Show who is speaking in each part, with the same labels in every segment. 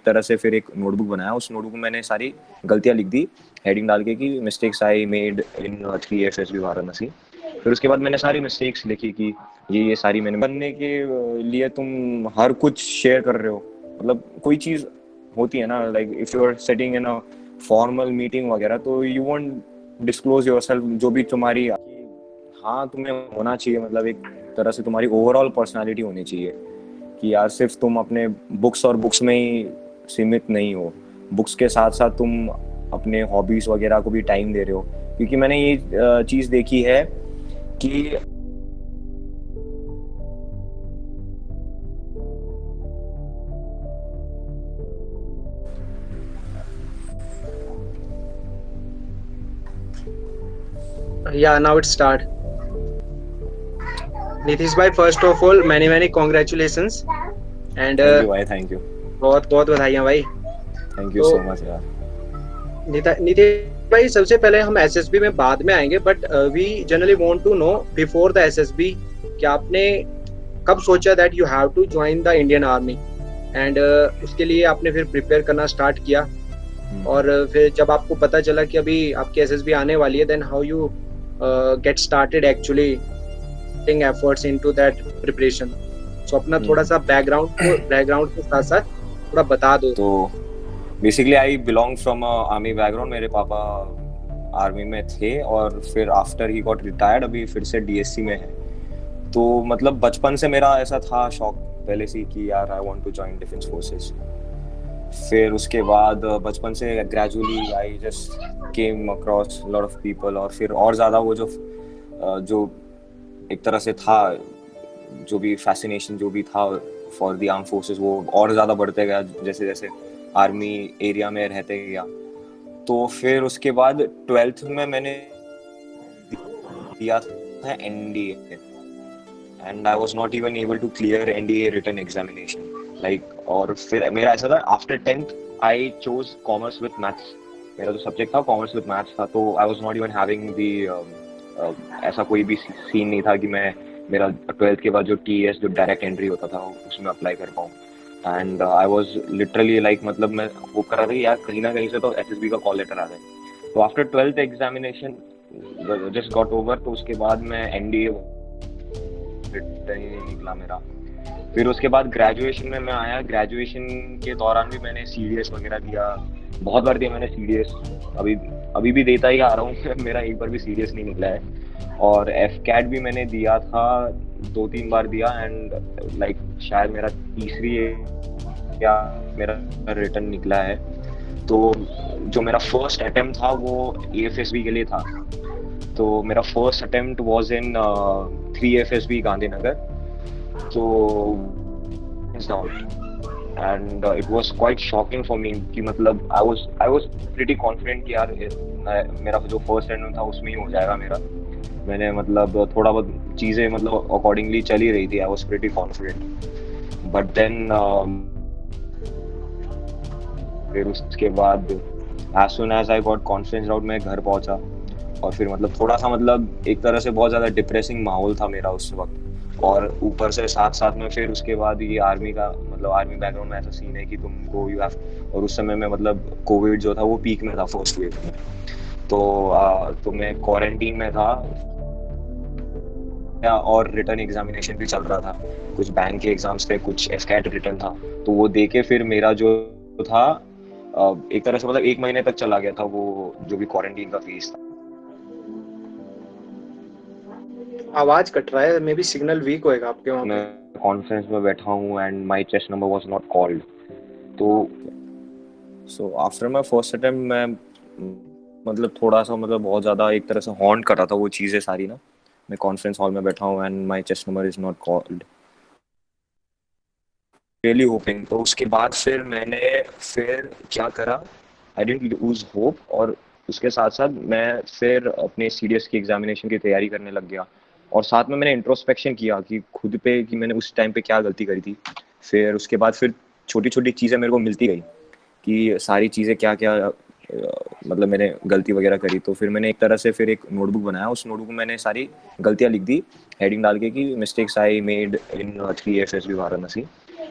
Speaker 1: तरह से फिर एक नोटबुक बनाया, उस नोटबुक में मैंने सारी गलतियां लिख दी हेडिंग डाल के कि mistakes I made in 3FSB Varanasi. फिर उसके बाद मैंने सारी मिस्टेक्स लिखी कि ये सारी मैंने बनने के लिए तुम हर कुछ शेयर कर रहे हो, मतलब कोई चीज़ होती है ना, like if you are sitting in a formal meeting वगैरह तो यू वोंट डिस्क्लोज योरसेल्फ जो भी तुम्हारी, हाँ तुम्हें होना चाहिए, मतलब एक तरह से तुम्हारी ओवरऑल पर्सनालिटी होनी चाहिए कि यार सिर्फ तुम अपने बुक्स और बुक्स में ही सीमित नहीं हो, बुक्स के साथ साथ तुम अपने हॉबीज वगैरह को भी टाइम दे रहे हो। क्योंकि मैंने ये चीज़ देखी है कि
Speaker 2: Yeah, now it start. Nitish bhai, first of all, many congratulations and
Speaker 1: thank you भाई, थैंक यू,
Speaker 2: बहुत बहुत बधाइयाँ भाई।
Speaker 1: थैंक यू
Speaker 2: तो
Speaker 1: सो मच यार।
Speaker 2: नीतीश भाई, सबसे पहले हम एसएसबी में बाद में आएंगे, but we generally want to know before the SSB कि आपने कब सोचा that you have to join the Indian army and उसके लिए आपने फिर प्रिपेयर करना स्टार्ट किया, और फिर जब आपको पता चला कि अभी आपकी एसएसबी आने वाली है, then how you get started actually putting efforts into that preparation. So अपना थोड़ा सा बैकग्राउंड के साथ साथ थोड़ा बता दो।
Speaker 1: तो basically I belong from army background, मेरे पापा आर्मी में थे और फिर आफ्टर ही गॉट रिटायर्ड अभी फिर से डीएससी में है। तो मतलब बचपन से मेरा ऐसा था शौक पहले से कि यार I want to join defence forces. फिर उसके बाद बचपन से gradually I just came across lot of people, और फिर और ज़्यादा वो जो एक तरह से था, जो भी फैसिनेशन जो भी था फॉर द आर्म फोर्सेस वो और ज़्यादा बढ़ते गया जैसे जैसे आर्मी एरिया में रहते गया। तो फिर उसके बाद 12th में मैंने दिया था NDA and I was not even able to clear NDA written examination like. और फिर मेरा ऐसा था after 10th I chose commerce with maths, मेरा जो सब्जेक्ट था कॉमर्स विद मैथ्स था, तो I was not even having the ऐसा कोई भी सीन नहीं था कि मैं मेरा 12th के बाद जो टीएस जो डायरेक्ट एंट्री होता था उसमें अप्लाई कर पाऊँ। And I was literally like, मतलब मैं वो कर रहा था यार कहीं ना कहीं से तो एसएसबी का कॉल लेटर आ जाए। तो after 12th examination just got over, तो उसके बाद मैं एनडीए निकला मेरा। फिर उसके बाद ग्रेजुएशन में मैं आया, ग्रेजुएशन के दौरान भी मैंने सीडीएस वगैरह दिया, बहुत बार दिया मैंने सीडीएस, अभी अभी भी देता ही आ रहा हूँ मेरा एक बार भी सीडीएस नहीं निकला है। और एफ कैट भी मैंने दिया था 2-3 बार दिया एंड लाइक शायद मेरा तीसरी या मेरा रिटर्न निकला है। तो जो मेरा फर्स्ट अटेम्प्ट था वो एएफएसबी के लिए था, तो मेरा first attempt was in 3FSB Gandhinagar. So it's out and it was quite shocking for me कि मतलब I was pretty confident कि यार मेरा जो फर्स्ट रैंडम था उसमें ही हो जाएगा मेरा। मैंने मतलब थोड़ा बहुत चीज़ें मतलब अकॉर्डिंगली चल ही रही थी, I was pretty confident but then फिर उसके बाद as soon as I got confidence out मैं घर पहुंचा और फिर मतलब थोड़ा सा मतलब एक तरह से बहुत ज़्यादा डिप्रेसिंग माहौल था मेरा उस वक्त। और ऊपर से साथ साथ में फिर उसके बाद ये आर्मी का मतलब आर्मी बैकग्राउंड में ऐसा सीन है कि तुमको यू हैव, और उस समय में मतलब कोविड जो था वो पीक में था फर्स्ट वेव में, तो मैं क्वारंटीन में था और रिटर्न एग्जामिनेशन भी चल रहा था, कुछ बैंक के एग्जाम्स थे, कुछ एफकैट रिटर्न था। तो वो दे के फिर मेरा जो था एक तरह से मतलब 1 महीने तक चला गया था वो जो भी क्वारंटीन का फेज था।
Speaker 2: आवाज कट रहा है, मे बी सिग्नल वीक होएगा आपके वहाँ
Speaker 1: मैं
Speaker 2: पे।
Speaker 1: कॉन्फ्रेंस में बैठा हूँ and my chest number was not called. तो so after my first attempt मैं मतलब थोड़ा सा मतलब बहुत ज़्यादा एक तरह से हॉन्ट कर रहा था वो चीज़ें सारी ना। मैं कॉन्फ्रेंस हॉल में बैठा हूँ and my chest number is not called, really hoping. तो उसके बाद फिर मैंने फिर क्या करा, आई डिडंट लूज होप, और उसके साथ साथ मैं फिर अपने सीडीएस की एग्जामिनेशन की तैयारी करने लग गया। और साथ में मैंने इंट्रोस्पेक्शन किया कि खुद पे कि मैंने उस टाइम पे क्या गलती करी थी। फिर उसके बाद फिर छोटी छोटी चीज़ें मेरे को मिलती गई कि सारी चीज़ें क्या क्या मतलब मैंने गलती वगैरह करी। तो फिर मैंने एक तरह से फिर एक नोटबुक बनाया, उस नोटबुक में मैंने सारी गलतियाँ लिख दी हेडिंग डाल के कि mistakes I made in 3FSB Varanasi.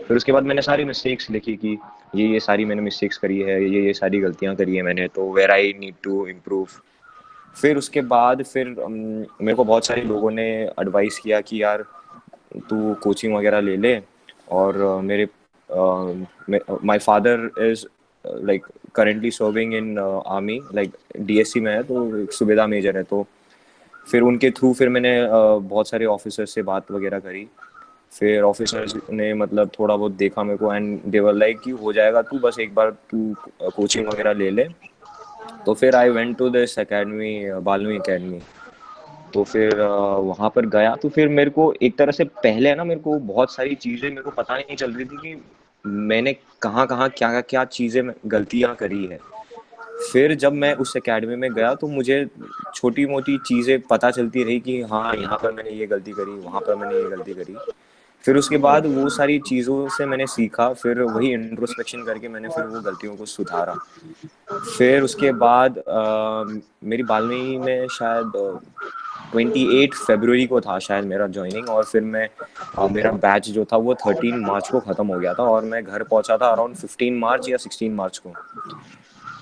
Speaker 1: फिर उसके बाद मैंने सारी मिस्टेक्स लिखी कि ये सारी मैंने मिस्टेक्स करी है, ये सारी गलतियाँ करी है मैंने, तो where I need to improve. फिर उसके बाद फिर मेरे को बहुत सारे लोगों ने एडवाइस किया कि यार तू कोचिंग वगैरह ले ले। और मेरे my father is like currently serving in army, like DSC में है, तो एक सूबेदार मेजर है। तो फिर उनके थ्रू फिर मैंने बहुत सारे ऑफिसर से बात वगैरह करी। फिर ऑफिसर्स ने मतलब थोड़ा बहुत देखा मेरे को, एंड दे वर लाइक कि हो जाएगा, तू बस एक बार तू कोचिंग वगैरह ले ले। तो फिर I went to this academy, Balnavi academy. तो फिर वहाँ पर गया, तो फिर मेरे को एक तरह से पहले है ना, मेरे को बहुत सारी चीज़ें मेरे को पता नहीं चल रही थी कि मैंने कहाँ कहाँ क्या क्या चीज़ें गलतियाँ करी है। फिर जब मैं उस एकेडमी में गया तो मुझे छोटी मोटी चीज़ें पता चलती रही कि हाँ यहाँ पर मैंने ये गलती करी, वहाँ पर मैंने ये गलती करी। फिर उसके बाद वो सारी चीज़ों से मैंने सीखा, फिर वही इंट्रोस्पेक्शन करके मैंने फिर वो गलतियों को सुधारा। फिर उसके बाद मेरी 12वीं में शायद 28 फरवरी को था शायद मेरा ज्वाइनिंग। और फिर मैं मेरा बैच जो था वो 13 मार्च को ख़त्म हो गया था, और मैं घर पहुंचा था अराउंड 15 मार्च या 16 मार्च को।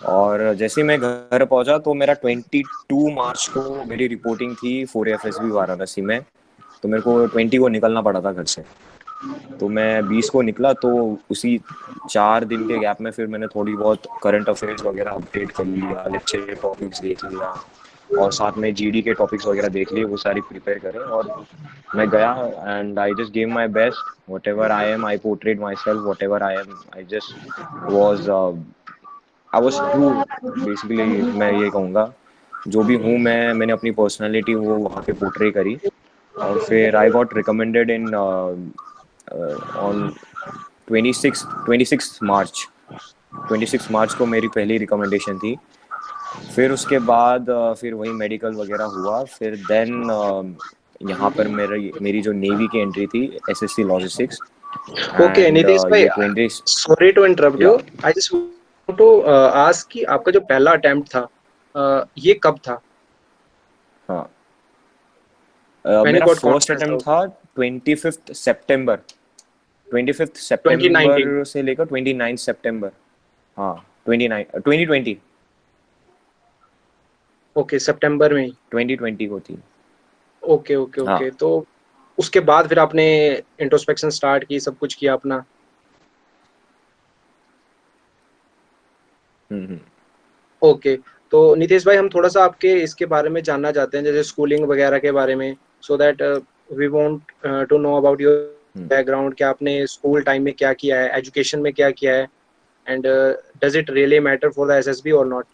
Speaker 1: और जैसे ही मैं घर पहुंचा तो मेरा 22 मार्च को मेरी रिपोर्टिंग थी 4FSB वाराणसी में। तो मेरे को 20 को निकलना पड़ा था घर से। तो मैं 20 को निकला, तो उसी 4 दिन के गैप में फिर मैंने थोड़ी बहुत करंट अफेयर्स वगैरह अपडेट कर लिया, लेक्चर टॉपिक्स देख लिया, और साथ में जीडी के टॉपिक्स वगैरह देख लिए, वो सारी प्रिपेयर करें। और मैं गया and I just give my best, what ever I am I portrait my self, what ever I am I just was I was true. Basically मैं ये कहूँगा, जो भी हूँ मैंने अपनी पर्सनैलिटी वो वहाँ पे पोर्ट्रे करी। और फिर I got recommended in on 26 मार्च। 26 मार्च को मेरी पहली रिकमेंडेशन थी। फिर उसके बाद फिर वही मेडिकल वगैरह हुआ। फिर देन यहाँ पर मेरी जो नेवी की एंट्री थी, SSC logistics.
Speaker 2: Okay
Speaker 1: and
Speaker 2: Nitesh भाई,
Speaker 1: ये 20।
Speaker 2: Sorry to interrupt you.
Speaker 1: Yeah
Speaker 2: I just want to ask कि आपका जो पहला अटेम्प्ट था ये कब था?
Speaker 1: हाँ,
Speaker 2: व्हेन यू
Speaker 1: मेरा
Speaker 2: got
Speaker 1: first
Speaker 2: confidence
Speaker 1: attempt
Speaker 2: out?
Speaker 1: था 25 सितंबर। 25 सितंबर
Speaker 2: 2019?
Speaker 1: से लेकर 29 सितंबर। हाँ, 2020
Speaker 2: ओके, सितंबर में ही।
Speaker 1: 2020 को थी।
Speaker 2: ओके ओके
Speaker 1: हाँ।
Speaker 2: ओके। तो उसके बाद फिर आपने इंट्रोस्पेक्शन स्टार्ट की, सब कुछ किया अपना?
Speaker 1: हम्म।
Speaker 2: ओके। तो नितेश भाई, हम थोड़ा सा आपके इसके बारे में जानना चाहते हैं, जैसे स्कूलिंग वगैरह के बारे में, so that we want to know about your
Speaker 1: hmm.
Speaker 2: Background, कि आपने स्कूल टाइम में क्या किया है, एजुकेशन में क्या किया है, and does it really matter for the SSB और नॉट?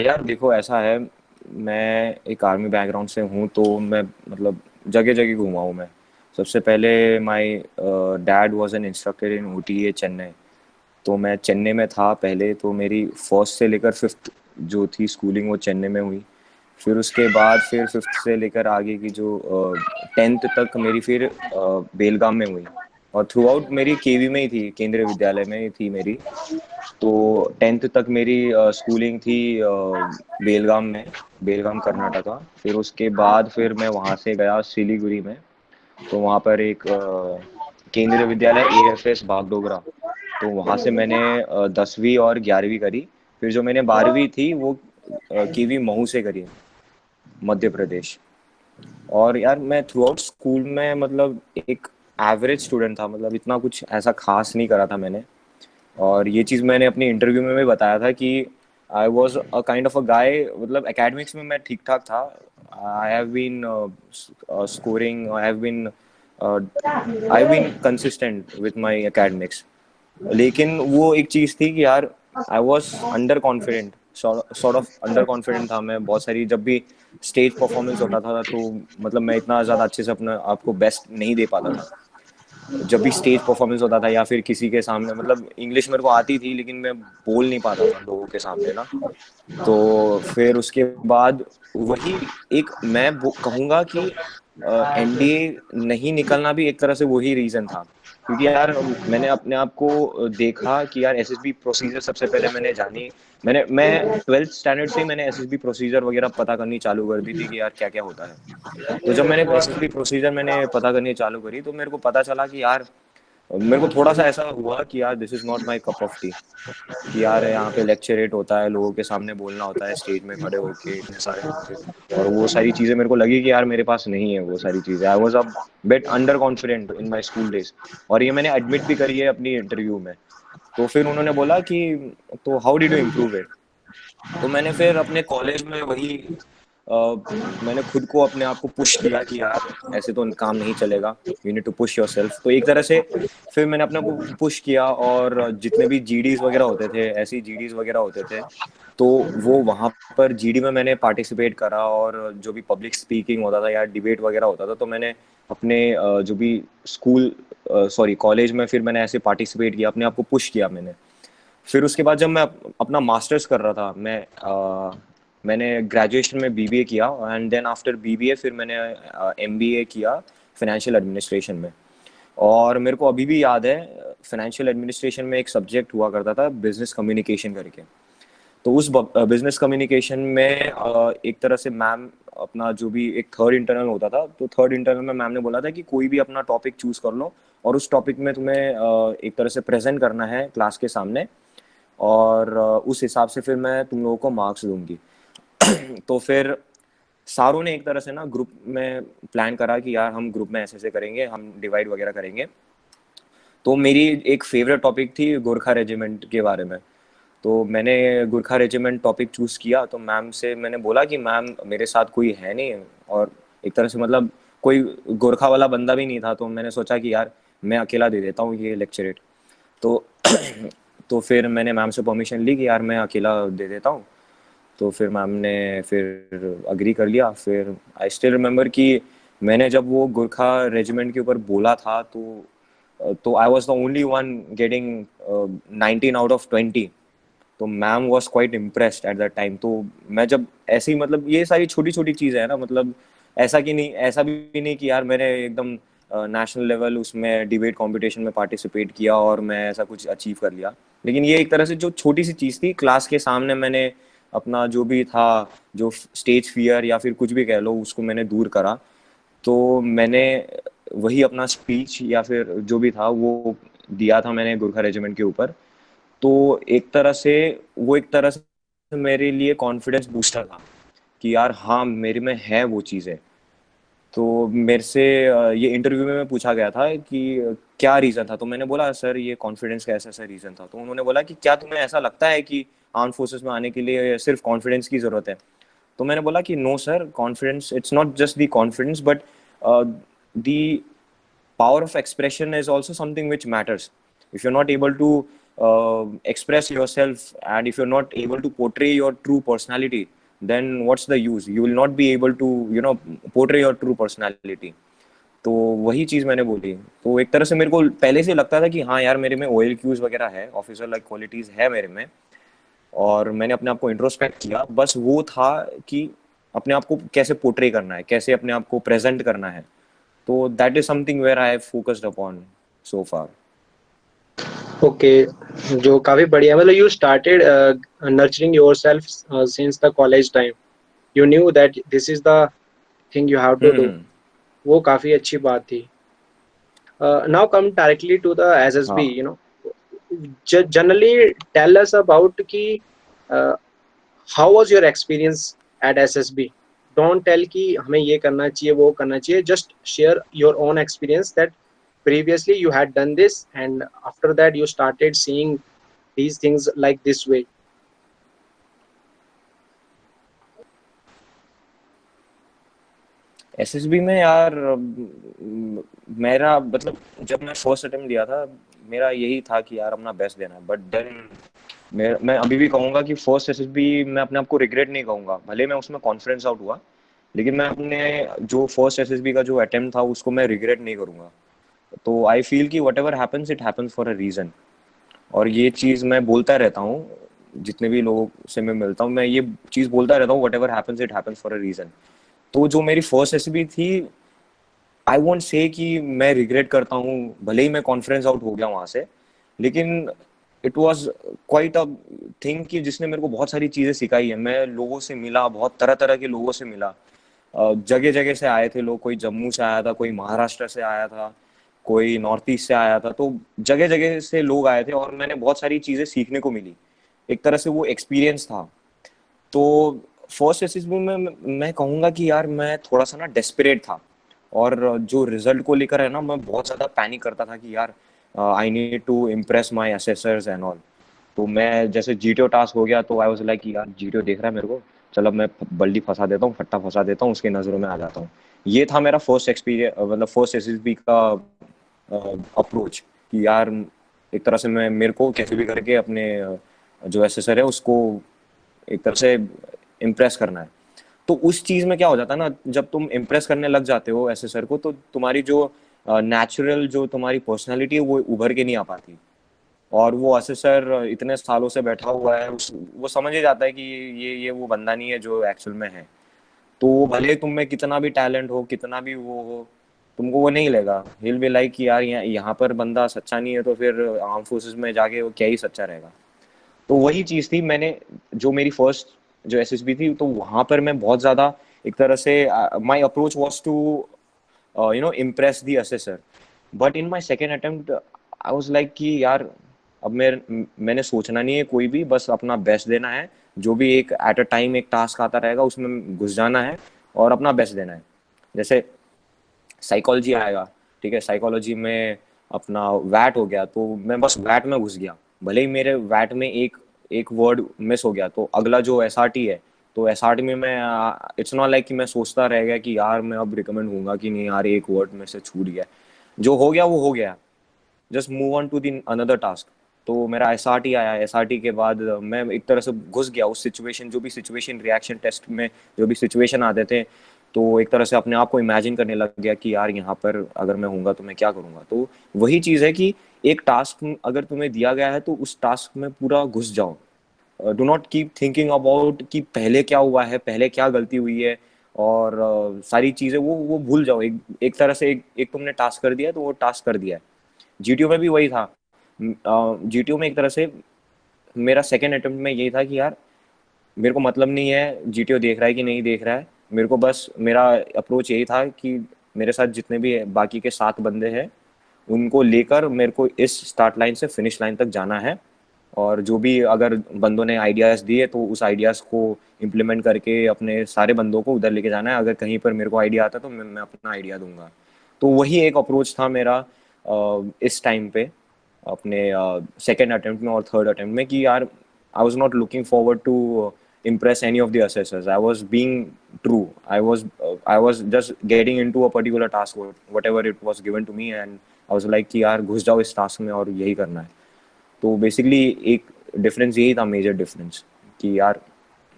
Speaker 1: यार देखो, ऐसा है, मैं एक आर्मी बैकग्राउंड से हूँ, तो मैं मतलब जगह जगह घूमा हूँ मैं। सबसे पहले my dad was an instructor in OTA Chennai. तो मैं चेन्नई में था पहले, तो मेरी फर्स्ट से लेकर फिफ्थ जो थी स्कूलिंग वो चेन्नई में हुई। फिर उसके बाद फिर फिफ्थ से लेकर आगे की जो 10th तक मेरी फिर बेलगाम में हुई। और थ्रू आउट मेरी केवी में ही थी, केंद्रीय विद्यालय में ही थी मेरी। तो 10th तक मेरी स्कूलिंग थी बेलगाम में, बेलगाम कर्नाटका। फिर उसके बाद फिर मैं वहाँ से गया सिलीगुड़ी में। तो वहाँ पर एक केंद्रीय विद्यालय एएफएस बागडोगरा। तो वहाँ से मैंने 10वीं और 11वीं करी। फिर जो मैंने 12वीं थी वो केवी महू से करी, मध्य प्रदेश। और यार मैं थ्रू आउट स्कूल में मतलब एक एवरेज स्टूडेंट था, मतलब इतना कुछ ऐसा खास नहीं करा था मैंने। और ये चीज़ मैंने अपनी इंटरव्यू में भी बताया था कि I was a kind of a guy, मतलब एकेडमिक्स में मैं ठीक ठाक था। I have been scoring, I have been consistent with my academics. लेकिन वो एक चीज़ थी कि यार I was under confident, sort of under confident था मैं बहुत सारी। जब भी स्टेज परफॉर्मेंस होता था तो मतलब मैं इतना ज़्यादा अच्छे से अपने आप को बेस्ट नहीं दे पाता था। जब भी स्टेज परफॉर्मेंस होता था या फिर किसी के सामने, मतलब इंग्लिश मेरे को आती थी लेकिन मैं बोल नहीं पाता था लोगों के सामने ना। तो फिर उसके बाद वही एक मैं कहूँगा कि एनडीए नहीं निकलना भी एक तरह से वही रीज़न था। क्योंकि यार मैंने अपने आप को देखा कि यार एसएसबी प्रोसीजर सबसे पहले मैंने जानी। मैं 12th स्टैंडर्ड से ही मैंने एसएसबी प्रोसीजर वगैरह पता करनी चालू कर दी थी कि यार क्या क्या होता है। तो जब मैंने एसएसबी प्रोसीजर मैंने पता करनी चालू करी तो मेरे को पता चला कि यार मेरे को थोड़ा सा ऐसा हुआ कि यार this is not my cup of T. कि यार यहाँ पे लेक्चरेट होता है, लोगों के सामने बोलना होता है, स्टेज में खड़े होके इतने सारे लोगों के, और वो सारी चीज़ें मेरे को लगी कि यार मेरे पास नहीं है वो सारी चीज़ें। आई was a bit under confident in my school days, और ये मैंने एडमिट भी करी है अपनी इंटरव्यू में। तो फिर उन्होंने बोला कि तो how did you improve it. तो मैंने फिर अपने कॉलेज में वही मैंने खुद को अपने आप को पुश किया कि यार ऐसे तो काम नहीं चलेगा, you need to push yourself. तो एक तरह से फिर मैंने अपने को पुश किया, और जितने भी जीडीज वगैरह होते थे, ऐसी जीडीज वगैरह होते थे, तो वो वहाँ पर जीडी में मैंने पार्टिसिपेट करा। और जो भी पब्लिक स्पीकिंग होता था या डिबेट वगैरह होता था, तो मैंने अपने जो भी स्कूल सॉरी कॉलेज में फिर मैंने ऐसे पार्टिसिपेट किया, अपने आप को पुश किया मैंने। फिर उसके बाद जब मैं अपना मास्टर्स कर रहा था, मैंने ग्रेजुएशन में बीबीए किया, एंड देन आफ्टर बीबीए फिर मैंने एमबीए किया फाइनेंशियल एडमिनिस्ट्रेशन में। और मेरे को अभी भी याद है, फाइनेंशियल एडमिनिस्ट्रेशन में एक सब्जेक्ट हुआ करता था बिजनेस कम्युनिकेशन करके। तो उस बिजनेस कम्युनिकेशन में एक तरह से मैम अपना जो भी एक थर्ड इंटरनल होता था, तो थर्ड इंटरनल में मैम ने बोला था कि कोई भी अपना टॉपिक चूज कर लो, और उस टॉपिक में तुम्हें एक तरह से प्रेजेंट करना है क्लास के सामने, और उस हिसाब से फिर मैं तुम लोगों को मार्क्स दूंगी। तो फिर सारों ने एक तरह से ना ग्रुप में प्लान करा कि यार हम ग्रुप में ऐसे ऐसे करेंगे, हम डिवाइड वगैरह करेंगे। तो मेरी एक फेवरेट टॉपिक थी गोरखा रेजिमेंट के बारे में। तो मैंने गोरखा रेजिमेंट टॉपिक चूज़ किया, तो मैम से मैंने बोला कि मैम मेरे साथ कोई है नहीं, और एक तरह से मतलब कोई गोरखा वाला बंदा भी नहीं था, तो मैंने सोचा कि यार मैं अकेला दे देता हूँ ये लेक्चरेट। तो तो फिर मैंने मैम से परमिशन ली कि यार मैं अकेला दे देता हूँ। तो फिर मैम ने फिर अग्री कर लिया। फिर आई स्टिल रिमेम्बर कि मैंने जब वो गोरखा रेजिमेंट के ऊपर बोला था, तो I was the only one getting 19 out of 20। तो ma'am was quite impressed at that time. तो मैं जब ऐसी मतलब ये सारी छोटी छोटी चीज़ें हैं ना, मतलब ऐसा भी नहीं कि यार मैंने एकदम नेशनल लेवल उसमें डिबेट कंपटीशन में पार्टिसिपेट किया और मैं ऐसा कुछ अचीव कर लिया। लेकिन ये एक तरह से जो छोटी सी चीज़ थी, क्लास के सामने मैंने अपना जो भी था, जो स्टेज फियर या फिर कुछ भी कह लो, उसको मैंने दूर करा। तो मैंने वही अपना स्पीच या फिर जो भी था वो दिया था मैंने गोरखा रेजिमेंट के ऊपर। तो एक तरह से मेरे लिए कॉन्फिडेंस बूस्टर था कि यार हाँ मेरे में है वो चीज़ें। तो मेरे से ये इंटरव्यू में पूछा गया था कि क्या रीज़न था, तो मैंने बोला सर ये कॉन्फिडेंस का ऐसा ऐसा रीज़न था। तो उन्होंने बोला कि क्या तुम्हें ऐसा लगता है कि आर्म फोर्सेस में आने के लिए सिर्फ कॉन्फिडेंस की ज़रूरत है। तो मैंने बोला कि no sir, confidence it's not just the confidence, but the power of expression is also something which matters. If you're not able to express yourself, and if you're not able to portray your true personality, then what's the use? You will not be able to portray your true personality. तो वही चीज़ मैंने बोली। तो एक तरह से मेरे को पहले से लगता था कि हाँ यार मेरे में ओएल क्यूज वगैरह है, ऑफिसर लाइक क्वालिटीज़ है मेरे में। और मैंने अपने आप को इंट्रोस्पेक्ट किया, बस वो था कि अपने आप को कैसे पोर्ट्रे करना है, कैसे अपने आप को प्रेजेंट करना है। तो that is something where I have focused upon so far.
Speaker 2: Okay, जो काफी बढ़िया, मतलब you started nurturing yourself since the college time, you knew that this is the thing you have to do.
Speaker 1: Hmm.
Speaker 2: वो काफी अच्छी बात थी। Now come directly to the SSB,
Speaker 1: हाँ।
Speaker 2: You know, generally tell us about कि how was your experience at SSB. Don't tell कि हमें ये करना चाहिए वो करना चाहिए, just share your own experience that previously you had done this and after that you started seeing these things like this way.
Speaker 1: SSB में यार मेरा मतलब जब मैं फर्स्ट अटेम्प्ट दिया था, मेरा यही था कि यार अपना बेस्ट देना है। बट देन मैं अभी भी कहूंगा कि फर्स्ट एसएसबी मैं अपने आप को रिग्रेट नहीं कहूंगा, भले मैं उसमें कॉन्फिडेंस आउट हुआ, लेकिन मैं अपने जो फर्स्ट एसएसबी का जो अटेम्प्ट था उसको मैं रिग्रेट नहीं करूंगा। तो आई फील कि whatever happens it happens for a reason. और ये चीज़ मैं बोलता रहता हूँ, जितने भी लोगों से मैं मिलता हूँ मैं ये चीज़ बोलता रहता हूँ, whatever happens it happens for a reason. तो जो मेरी फर्स्ट एसएसबी थी, आई वोंट से कि मैं रिग्रेट करता हूँ, भले ही मैं कॉन्फ्रेंस आउट हो गया वहां से, लेकिन it was quite a thing कि जिसने मेरे को बहुत सारी चीजें सिखाई है। मैं लोगों से मिला, बहुत तरह तरह के लोगों से मिला, जगह जगह से आए थे लोग, कोई जम्मू से आया था, कोई महाराष्ट्र से आया था, कोई नॉर्थ ईस्ट से आया था, तो जगह जगह से लोग आए थे और मैंने बहुत सारी चीजें सीखने को मिली। एक तरह से वो एक्सपीरियंस था। तो फर्स्ट एसएसबी में मैं कहूंगा कि यार मैं थोड़ा सा ना डेस्परेट था, और जो रिजल्ट को लेकर है ना, मैं बहुत ज्यादा पैनिक करता था कि यार I need to impress my assessors and all. तो मैं जैसे जीटीओ टास्क हो गया तो आई वाज लाइक यार जीटीओ देख रहा है मेरे को, चल अब मैं बल्ली फंसा देता हूँ, फट्टा फंसा देता हूँ, उसकी नजरों में आ जाता हूँ। ये था मेरा फर्स्ट एक्सपीरियंस, मतलब फर्स्ट एसएसबी का अप्रोच, कि यार एक तरह से मैं, मेरे को कैसे भी करके अपने जो एसेसर है उसको एक तरह से इम्प्रेस करना है। तो उस चीज में क्या हो जाता है ना, जब तुम इम्प्रेस करने लग जाते हो एसेसर को, तो तुम्हारी जो नेचुरल जो तुम्हारी पर्सनालिटी है वो उभर के नहीं आ पाती। और वो असेसर इतने सालों से बैठा हुआ है, वो समझ ही जाता है कि ये वो बंदा नहीं है जो एक्चुअल में है। तो भले तुम में कितना भी टैलेंट हो, कितना भी वो हो, तुमको वो नहीं लेगा। हिल बी लाइक कि यार यहाँ पर बंदा सच्चा नहीं है, तो फिर आर्म फोर्सेस में जाके वो क्या ही सच्चा रहेगा। तो वही चीज थी, मैंने जो मेरी फर्स्ट जो एसएसबी थी, तो वहां पर मैं बहुत ज्यादा एक तरह से my approach was to impress the assessor. But in my second attempt I was like कि यार अब मैंने सोचना नहीं है कोई भी, बस अपना बेस्ट देना है। जो भी एक एट अ टाइम एक टास्क आता रहेगा उसमें घुस जाना है और अपना बेस्ट देना है। जैसे साइकोलॉजी आएगा, ठीक है, साइकोलॉजी में अपना वैट हो गया, तो मैं बस वैट में घुस गया। भले ही मेरे वैट में एक एक वर्ड मिस हो गया, तो अगला जो एसआरटी है, तो एसआरटी में मैं इट्स नॉट लाइक कि मैं सोचता रह गया कि यार मैं अब रिकमेंड होऊंगा कि नहीं यार एक वर्ड में से छूट गया। जो हो गया वो हो गया, just move on to the another task. तो मेरा एसआरटी आया, एसआरटी के बाद मैं एक तरह से घुस गया उस सिचुएशन, जो भी सिचुएशन रिएक्शन टेस्ट में जो भी सिचुएशन आते थे, तो एक तरह से अपने आप को इमेजिन करने लग गया कि यार यहाँ पर अगर मैं हूँगा तो मैं क्या करूँगा। तो वही चीज़ है कि एक टास्क अगर तुम्हें दिया गया है तो उस टास्क में पूरा घुस जाओ। Do not keep thinking about कि पहले क्या हुआ है, पहले क्या गलती हुई है, और सारी चीज़ें वो भूल जाओ। एक तरह से एक तुमने टास्क कर दिया है, तो वो टास्क कर दिया है। जीटीओ में भी वही था। जीटीओ में एक तरह से मेरा सेकेंड अटेम्प्ट में यही था कि यार मेरे को मतलब नहीं है जीटीओ देख रहा है कि नहीं देख रहा है, मेरे को बस मेरा अप्रोच यही था कि मेरे साथ जितने भी बाकी के 7 बंदे हैं उनको लेकर मेरे को इस स्टार्ट लाइन से फिनिश लाइन तक जाना है। और जो भी अगर बंदों ने आइडियाज दिए तो उस आइडियाज को इम्प्लीमेंट करके अपने सारे बंदों को उधर लेके जाना है। अगर कहीं पर मेरे को आइडिया आता तो मैं अपना आइडिया दूंगा। तो वही एक अप्रोच था मेरा इस टाइम पे, अपने सेकेंड अटेम्प्ट में और थर्ड अटेम्प्ट में, कि यार I was not looking forward to impress any of the assessors. I was being true. I was just getting into a particular task, whatever it was given to me, and I was like कि यार घुस जाओ इस task में और यही करना है। तो बेसिकली एक डिफरेंस यही था, मेजर डिफरेंस, कि यार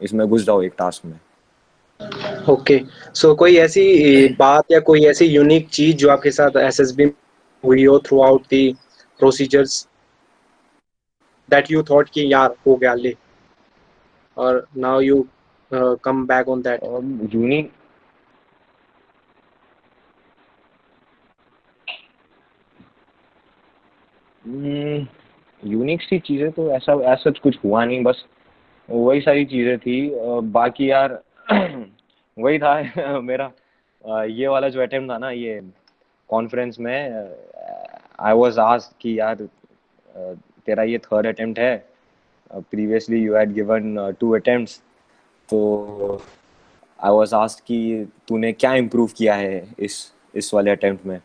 Speaker 1: इसमें घुस जाओ एक टास्क में।
Speaker 2: ओके, सो कोई ऐसी बात या कोई ऐसी यूनिक चीज जो आपके साथ एसएसबी हुई हो throughout the procedures, that you thought कि यार हो गया ले, और now you come back on that.
Speaker 1: Unique unique सी चीजें तो ऐसा ऐसा कुछ हुआ नहीं, बस वही सारी चीजें थी। बाकी यार वही था मेरा ये वाला जो अटेम्प्ट था ना, ये कॉन्फ्रेंस में, आई वाज आस्क्ड कि यार तेरा ये थर्ड अटेम्प्ट है, previously you had given 2 attempts. तो आई वाज आस्क्ड कि तूने क्या इम्प्रूव किया है इस वाले अटेम्प्ट में।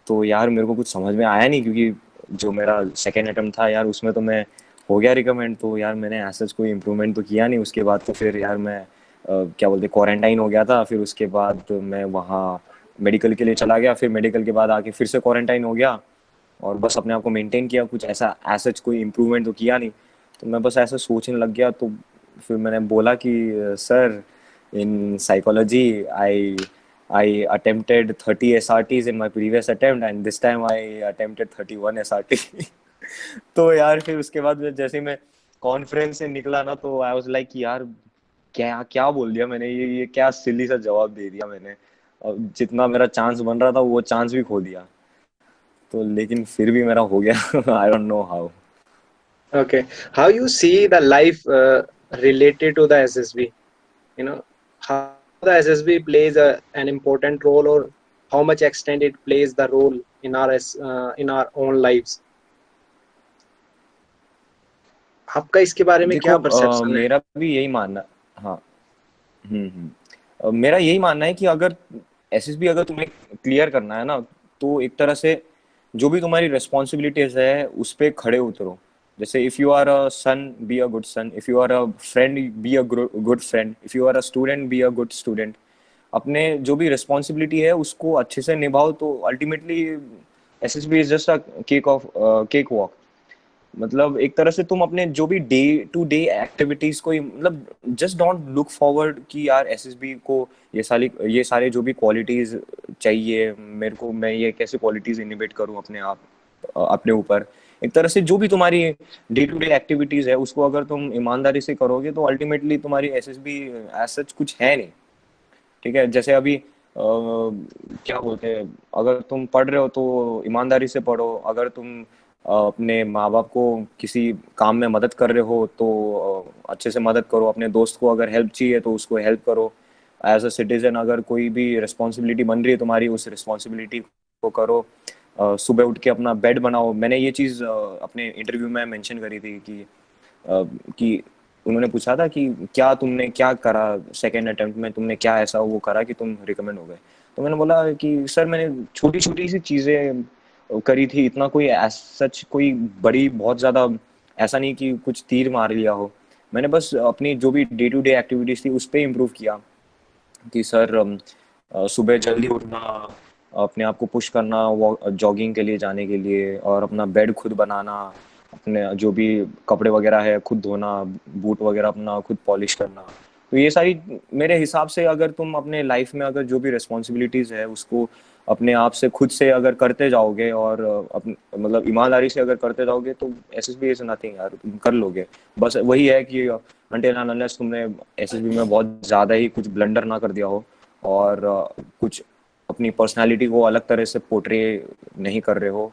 Speaker 1: तो यार मेरे को कुछ समझ में आया नहीं, क्योंकि जो मेरा सेकेंड अटेम्प्ट था यार उसमें तो मैं हो गया रिकमेंड, तो यार मैंने ऐसा कोई इम्प्रूवमेंट तो किया नहीं। उसके बाद तो फिर यार मैं क्या बोलते क्वारंटाइन हो गया था। फिर उसके बाद तो मैं वहाँ मेडिकल के लिए चला गया, फिर मेडिकल के बाद आके फिर से क्वारंटाइन हो गया, और बस अपने आप को मेंटेन किया। कुछ ऐसा ऐसा कोई इम्प्रूवमेंट तो किया नहीं। तो मैं बस ऐसा सोचने लग गया। तो फिर मैंने बोला कि sir, in psychology, I attempted 30 SRTs in my previous attempt, and this time I attempted 31 SRT. तो यार फिर उसके बाद जैसे ही मैं कॉन्फ्रेंस से निकला ना, तो आई वाज लाइक यार क्या क्या बोल दिया मैंने, ये क्या सिली सा जवाब दे दिया मैंने। जितना मेरा चांस बन रहा था वो चांस भी खो दिया। तो लेकिन फिर भी मेरा हो गया। I don't know how.
Speaker 2: Okay. How you see the life related to the SSB? You know, how the SSB plays an important role, or how much extent it plays the role in in our own lives. आपका इसके बारे में क्या
Speaker 1: देखो
Speaker 2: perception है?
Speaker 1: मेरा भी यही मानना। हाँ। मेरा यही मानना है कि अगर एसएसबी अगर तुम्हें क्लियर करना है ना, तो एक तरह से जो भी तुम्हारी रिस्पॉन्सिबिलिटीज है उस पे खड़े उतरो। जैसे if you are a son, be a good son. If you are a friend, be a good friend. If you are a student, be a good student. अपने जो भी रिस्पॉन्सिबिलिटी है उसको अच्छे से निभाओ, तो ultimately SSB is just a cake walk. मतलब एक तरह से तुम अपने जो भी डे टू डे एक्टिविटीज को मतलब जस्ट डोंट लुक फॉरवर्ड कि यार एसएसबी को ये सारे जो भी क्वालिटीज चाहिए मेरे को, मैं ये कैसे क्वालिटीज इनिबिट करूं अपने आप अपने ऊपर। एक तरह से जो भी तुम्हारी डे टू डे एक्टिविटीज है उसको अगर तुम ईमानदारी से करोगे तो अल्टीमेटली तुम्हारी एसएसबी एज सच कुछ है नहीं। ठीक है, जैसे अभी क्या बोलते हैं, अगर तुम पढ़ रहे हो तो ईमानदारी से पढ़ो। अगर तुम अपने माँ बाप को किसी काम में मदद कर रहे हो तो अच्छे से मदद करो। अपने दोस्त को अगर हेल्प चाहिए तो उसको हेल्प करो। एज अ सिटीजन अगर कोई भी रिस्पॉन्सिबिलिटी बन रही है तुम्हारी, उस रिस्पॉन्सिबिलिटी को करो। सुबह उठ के अपना बेड बनाओ। मैंने ये चीज़ अपने इंटरव्यू में मेंशन करी थी कि उन्होंने पूछा था कि क्या तुमने क्या करा सेकेंड अटेम्प्ट में, तुमने क्या ऐसा वो करा कि तुम रिकमेंड हो गए। तो मैंने बोला कि सर मैंने छोटी छोटी सी चीज़ें करी थी, इतना कोई सच कोई बड़ी बहुत ज़्यादा ऐसा नहीं कि कुछ तीर मार लिया हो। मैंने बस अपनी जो भी डे टू डे एक्टिविटीज़ थी उस पर इम्प्रूव किया। कि सर सुबह जल्दी उठना, अपने आप को पुश करना जॉगिंग के लिए जाने के लिए, और अपना बेड खुद बनाना, अपने जो भी कपड़े वगैरह है खुद धोना, बूट वगैरह अपना खुद पॉलिश करना। तो ये सारी मेरे हिसाब से अगर तुम अपने लाइफ में अगर जो भी रिस्पॉन्सिबिलिटीज है उसको अपने आप से खुद से अगर करते जाओगे और मतलब ईमानदारी से अगर करते जाओगे तो एसएसबी इज नथिंग यार, तुम कर लोगे। बस वही है कि अनटिल एंड अनलेस तुमने एसएसबी में बहुत ज़्यादा ही कुछ ब्लंडर ना कर दिया हो और कुछ अपनी पर्सनालिटी को अलग तरह से पोर्ट्रे नहीं कर रहे हो।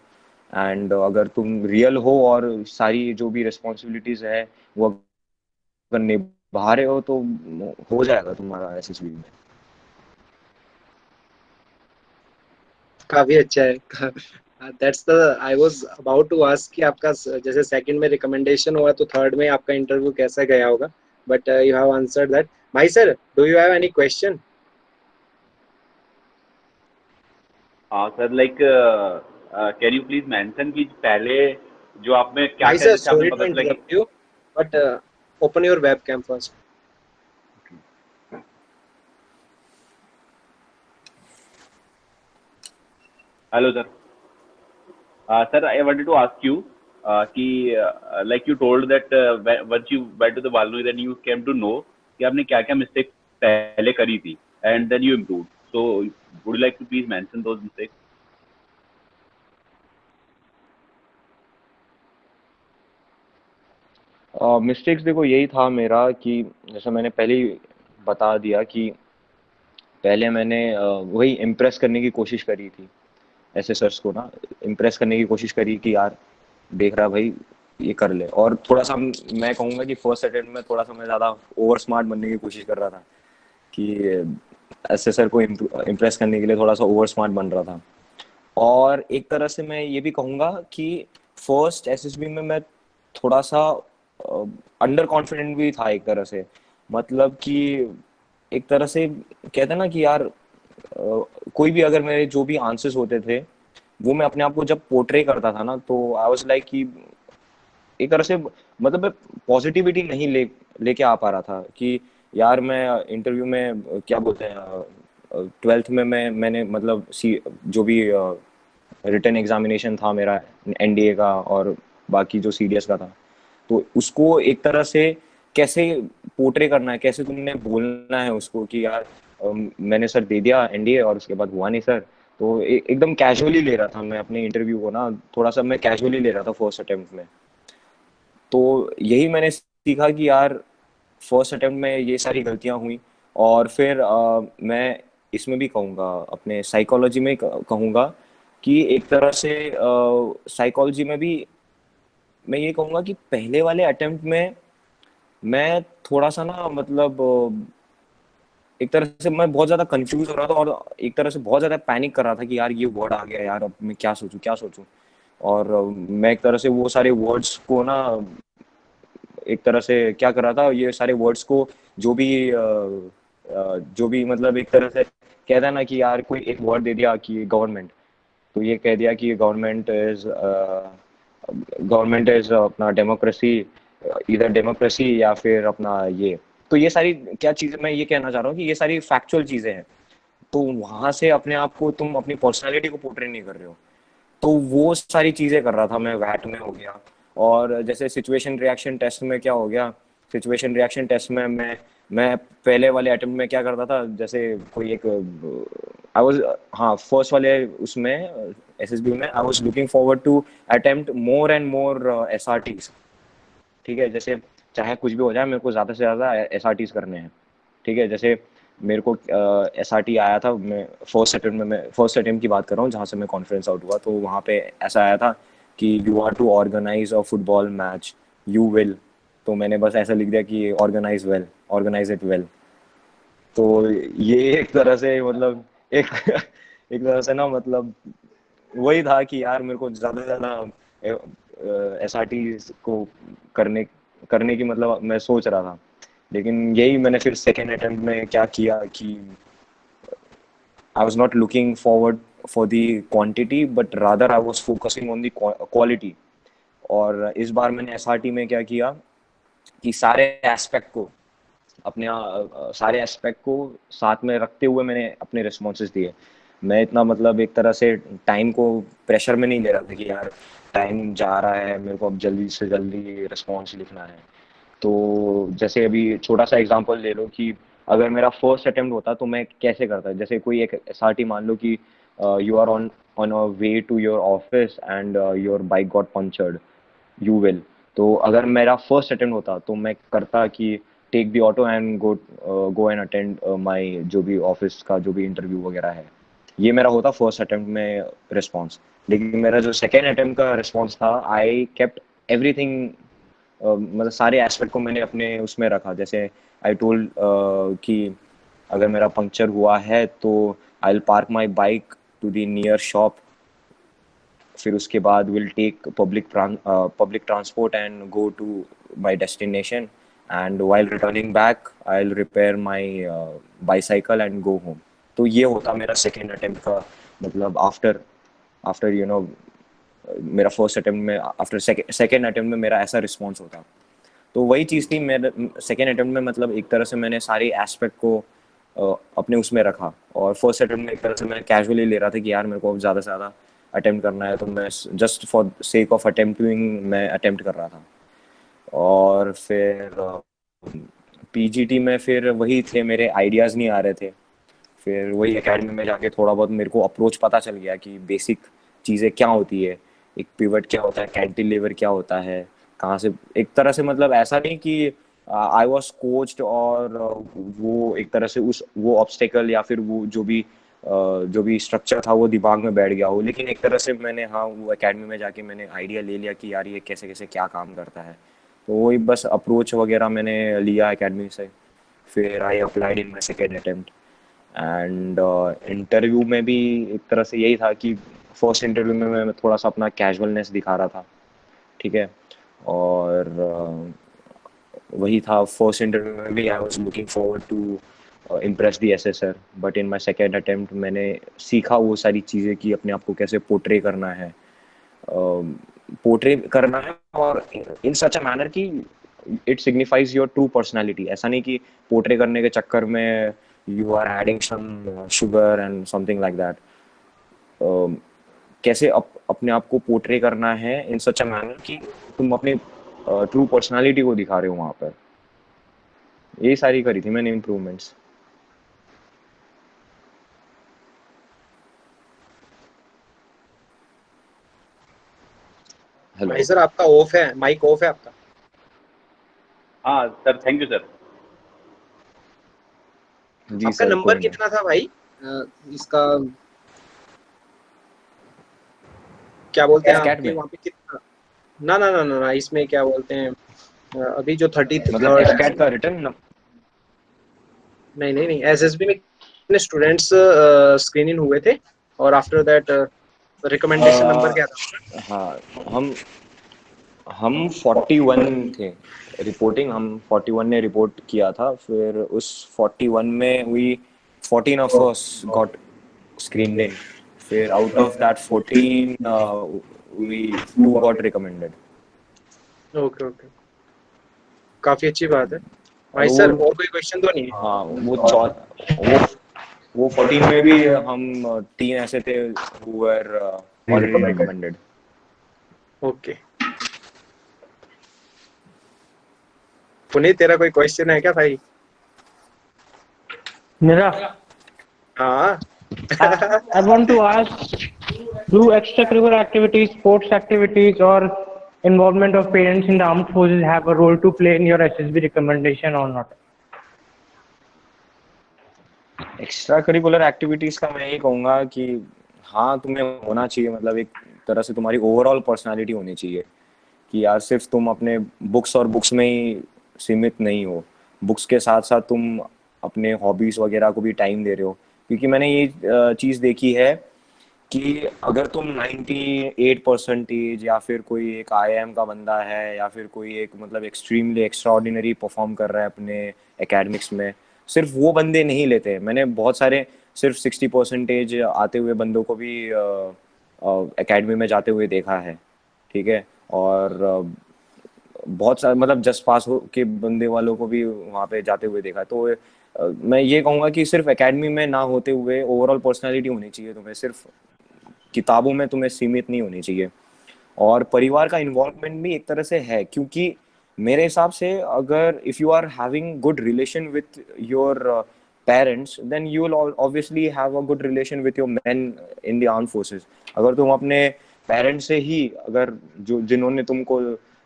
Speaker 1: एंड अगर तुम रियल हो और सारी जो भी रिस्पॉन्सिबिलिटीज है वो अगर निभा रहे हो तो हो जाएगा तुम्हारा एसएसबी में।
Speaker 2: काफी अच्छा है। That's the I was about to ask कि आपका जैसे सेकंड में रिकमेंडेशन हुआ तो थर्ड में आपका इंटरव्यू कैसा गया होगा, but you have answered that. भाई sir, do you have any question?
Speaker 3: हाँ sir, like can you please mention कि पहले जो आप में क्या
Speaker 2: भाई
Speaker 3: क्या,
Speaker 2: सर,
Speaker 3: जैसे आपने
Speaker 2: सॉरी टू
Speaker 3: पता चला कि
Speaker 2: interrupt you, but open your webcam first.
Speaker 3: Hello sir. Sir, I wanted to ask you कि like you told that once you went to the Balnu then you came to know कि आपने क्या क्या mistake पहले करी थी and then you improve. So would you like to please mention those mistakes?
Speaker 1: Mistakes देखो यही था मेरा कि जैसे मैंने पहले ही बता दिया कि पहले मैंने वही इम्प्रेस करने की कोशिश करी थी। ऐसे सर्स को ना इम्प्रेस करने की कोशिश करी कि यार देख रहा भाई ये कर ले। और थोड़ा सा मैं कहूँगा कि फर्स्ट अटेम्प्ट में थोड़ा सा मैं ज़्यादा ओवर स्मार्ट बनने की कोशिश कर रहा था कि ऐसे सर को इम्प्रेस करने के लिए थोड़ा सा ओवर स्मार्ट बन रहा था। और एक तरह से मैं ये भी कहूँगा कि फर्स्ट एसएसबी में मैं थोड़ा सा अंडर कॉन्फिडेंट भी था एक तरह से। मतलब कि एक तरह से कहते हैं ना कि यार कोई भी अगर मेरे जो भी आंसर्स होते थे वो मैं अपने आप को जब पोर्ट्रे करता था ना तो आई वाज लाइक कि एक तरह से मतलब मैं पॉजिटिविटी नहीं लेके आ पा रहा था कि यार मैं इंटरव्यू में क्या बोलते हैं ट्वेल्थ में मैंने मतलब जो भी रिटन एग्जामिनेशन था मेरा एनडीए का और बाकी जो सीडीएस का था, तो उसको एक तरह से कैसे पोर्ट्रे करना है, कैसे तुमने बोलना है उसको कि यार मैंने सर दे दिया एनडीए और उसके बाद हुआ नहीं सर। तो एकदम कैजुअली ले रहा था मैं अपने इंटरव्यू को ना, थोड़ा सा मैं कैजुअली ले रहा था फर्स्ट अटेम्प्ट में। तो यही मैंने सीखा कि यार फर्स्ट अटेम्प्ट में ये सारी गलतियां हुई। और फिर मैं इसमें भी कहूँगा, अपने साइकोलॉजी में कहूँगा कि एक तरह से साइकोलॉजी में भी मैं ये कहूँगा कि पहले वाले अटेम्प्ट में मैं थोड़ा सा ना मतलब एक तरह से मैं बहुत ज़्यादा कंफ्यूज हो रहा था और एक तरह से बहुत ज़्यादा पैनिक कर रहा था कि यार ये वर्ड आ गया यार, अब मैं क्या सोचूं। और मैं एक तरह से वो सारे वर्ड्स को ना एक तरह से क्या कर रहा था, ये सारे वर्ड्स को जो भी मतलब एक तरह से कहता है ना कि यार कोई एक वर्ड दे दिया कि गवर्नमेंट, तो ये कह दिया कि गवर्नमेंट इज अपना डेमोक्रेसी, इधर डेमोक्रेसी या फिर अपना ये। तो ये सारी क्या चीज़ें मैं ये कहना चाह रहा हूँ कि ये सारी फैक्चुअल चीज़ें हैं। तो वहां से अपने आप को तुम अपनी पर्सनैलिटी को पोर्ट्रे नहीं कर रहे हो। तो वो सारी चीज़ें कर रहा था मैं, वैट में हो गया। और जैसे सिचुएशन रिएक्शन टेस्ट में क्या हो गया, सिचुएशन रिएक्शन टेस्ट में मैं पहले वाले अटेम्प्ट में क्या करता था, जैसे कोई एक आई वाज हाँ फर्स्ट वाले उसमें एसएसबी में I was looking forward to attempt more and more SRTs. ठीक है, जैसे चाहे कुछ भी हो जाए मेरे को ज़्यादा से ज़्यादा एसआरटीज करने हैं। ठीक है, जैसे मेरे को एसआरटी आया था, मैं फर्स्ट अटेम्प्ट की बात कर रहा हूँ जहाँ से मैं कॉन्फ्रेंस आउट हुआ, तो वहाँ पे ऐसा आया था कि you are to organise a football match, you will. तो मैंने बस ऐसा लिख दिया कि ऑर्गेनाइज इट वेल। तो ये एक तरह से मतलब एक एक तरह से ना मतलब वही था कि यार मेरे को ज़्यादा से ज़्यादा एसआरटी को करने करने की मतलब मैं सोच रहा था। लेकिन यही मैंने फिर सेकेंड अटेम्प्ट में क्या किया कि आई was not looking forward for the quantity but rather I was focusing on the quality. और इस बार मैंने एसआरटी में क्या किया कि सारे एस्पेक्ट को साथ में रखते हुए मैंने अपने रिस्पॉन्सेज दिए। मैं इतना मतलब एक तरह से टाइम को प्रेशर में नहीं ले रहा था कि यार टाइम जा रहा है, मेरे को अब जल्दी से जल्दी रिस्पॉन्स लिखना है। तो जैसे अभी छोटा सा एग्जांपल ले लो कि अगर मेरा फर्स्ट अटेम्प्ट होता तो मैं कैसे करता, जैसे कोई एक एसआरटी मान लो कि you are on on a way to your office and your bike got punctured, you will. तो अगर मेरा फर्स्ट अटेम्प्ट होता तो मैं करता कि take the auto and go and attend my जो भी ऑफिस का जो भी इंटरव्यू वगैरह है। ये मेरा होता फर्स्ट अटेम्प्ट में रिस्पॉन्स। लेकिन मेरा जो सेकेंड अटेम्प्ट का रिस्पॉन्स था, आई केप्ट एवरीथिंग, मतलब सारे एस्पेक्ट को मैंने अपने उसमें रखा। जैसे आई टोल्ड कि अगर मेरा पंक्चर हुआ है तो I will park my bike to the near shop, फिर उसके बाद will take public transport and go to my destination, and while returning back I will repair my bicycle and go home. तो ये होता मेरा सेकेंड अटेम्प्ट का मतलब after after मेरा फर्स्ट अटेम्प्ट में आफ्टर सेकेंड अटेम्प्ट में मेरा ऐसा रिस्पॉन्स होता। तो वही चीज़ थी मेरे सेकेंड अटेम्प्ट में, मतलब एक तरह से मैंने सारे एस्पेक्ट को अपने उसमें रखा। और फर्स्ट अटेम्प्ट में एक तरह से मैं कैजुअली ले रहा था कि यार मेरे को ज़्यादा से ज़्यादा अटेम्प्ट करना है, तो मैं just for sake of attempting मैं अटेम्प्ट कर रहा था। और फिर पीजीटी में फिर वही थे, मेरे आइडियाज़ नहीं आ रहे थे। फिर वही एकेडमी में जाके थोड़ा बहुत मेरे को अप्रोच पता चल गया कि बेसिक चीज़ें क्या होती है, एक पिवट क्या होता है, कैंटिलीवर क्या होता है, कहाँ से एक तरह से मतलब ऐसा नहीं कि आई वॉज कोच्ड और वो एक तरह से उस वो ऑब्स्टेकल या फिर वो जो भी स्ट्रक्चर था वो दिमाग में बैठ गया हो। लेकिन एक तरह से मैंने हाँ वो एकेडमी में जाके मैंने आइडिया ले लिया कि यार ये कैसे कैसे क्या काम करता है। तो वही बस अप्रोच वगैरह मैंने लिया एकेडमी से। फिर I applied in my second attempt. And interview में भी एक तरह से यही था कि फर्स्ट इंटरव्यू में मैं थोड़ा सा अपना कैजुअलनेस दिखा रहा था। ठीक है, और वही था फर्स्ट इंटरव्यू में भी I was looking forward to impress the assessor, but in my second attempt मैंने सीखा वो सारी चीज़ें कि अपने आप को कैसे पोर्ट्रे करना है, पोर्ट्रे करना है और इन सच अ मैनर कि it signifies your true personality. ऐसा नहीं कि पोर्ट्रे करने के चक्कर में you are adding some sugar and something like that. कैसे अपने आप को पोर्ट्रे करना है इन सच अ मैनर कि तुम अपनी ट्रू पर्सनालिटी को दिखा रहे हो वहां पर। यही सारी करी थी मैंने इम्प्रूवमेंट्स।
Speaker 2: भाई
Speaker 1: हेलो।
Speaker 2: सर आपका ऑफ है, माइक ऑफ है आपका।
Speaker 3: हाँ सर, थैंक यू सर।
Speaker 1: जी
Speaker 2: आपका
Speaker 1: सर,
Speaker 2: नंबर
Speaker 1: कोई नहीं।
Speaker 2: कितना था भाई? इसका क्या बोलते हैं
Speaker 1: एसकैट
Speaker 2: आपके
Speaker 1: में
Speaker 2: वहाँ पे कितना? ना ना ना ना ना, इसमें क्या बोलते हैं अभी जो 33rd,
Speaker 1: मतलब एसकैट का रिटर्न।
Speaker 2: नहीं नहीं नहीं, एसएसबी में कितने स्टूडेंट्स स्क्रीनिंग हुए थे, और आफ्टर दैट रिकमेंडेशन नंबर क्या था?
Speaker 1: हाँ, हम हम 41 थे रिपोर्टिंग, हम 41 ने रिपोर्ट किया था। फिर उस 41 में we 14 of us got screened in. फिर out of that 14 we 2 got recommended.
Speaker 2: Okay okay, काफी अच्छी बात है
Speaker 1: और
Speaker 2: भाई सर। और कोई क्वेश्चन तो नहीं है?
Speaker 1: हाँ वो 14 में भी हम तीन ऐसे थे who were already recommended।
Speaker 2: Okay, Puneet तेरा कोई क्वेश्चन है क्या भाई?
Speaker 4: मेरा
Speaker 2: हाँ।
Speaker 4: I want to ask, do extracurricular activities, sports activities, or involvement of parents in the armed forces have a role to play in your SSB recommendation or not?
Speaker 1: Extra curricular activities का मैं ये कहूँगा कि हाँ, तुम्हें होना चाहिए। मतलब एक तरह से तुम्हारी ओवरऑल पर्सनालिटी होनी चाहिए कि यार सिर्फ तुम अपने बुक्स और बुक्स में ही सीमित नहीं हो। बुक्स के साथ साथ तुम अपने हॉबीज वगैरह को भी टाइम दे रहे हो। क्योंकि मैंने ये चीज़ देखी है कि अगर तुम 98 परसेंटेज या फिर कोई एक आईआईएम का बंदा है या फिर कोई एक मतलब एक्सट्रीमली एक्स्ट्रा ऑर्डिनरी परफॉर्म कर रहा है अपने एकेडमिक्स में, सिर्फ वो बंदे नहीं लेते। मैंने बहुत सारे सिर्फ 60 परसेंटेज आते हुए बंदों को भी एकेडमी में जाते हुए देखा है। ठीक है। और बहुत सारे मतलब जस्ट पास हो के बंदे वालों को भी वहाँ पे जाते हुए देखा है। तो मैं ये कहूँगा कि सिर्फ एकेडमी में ना होते हुए ओवरऑल पर्सनालिटी होनी चाहिए तुम्हें। सिर्फ किताबों में तुम्हें सीमित नहीं होनी चाहिए। और परिवार का इन्वॉल्वमेंट भी एक तरह से है, क्योंकि मेरे हिसाब से अगर if you are having good relation with your parents then you will obviously have a good relation with your man in the arm forces. अगर तुम अपने पेरेंट्स से ही अगर जो जिन्होंने तुमको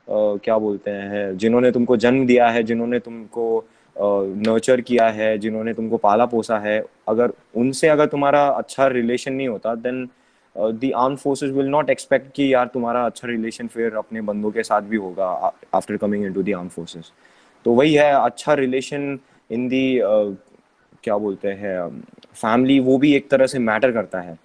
Speaker 1: क्या बोलते हैं, जिन्होंने तुमको जन्म दिया है, जिन्होंने तुमको नर्चर किया है, जिन्होंने तुमको पाला पोसा है, अगर उनसे अगर तुम्हारा अच्छा रिलेशन नहीं होता then the arm forces will not expect कि यार तुम्हारा अच्छा रिलेशन फिर अपने बंदों के साथ भी होगा after coming into the arm forces. तो वही है, अच्छा रिलेशन इन दी क्या बोलते हैं फैमिली, वो भी एक तरह से मैटर करता है।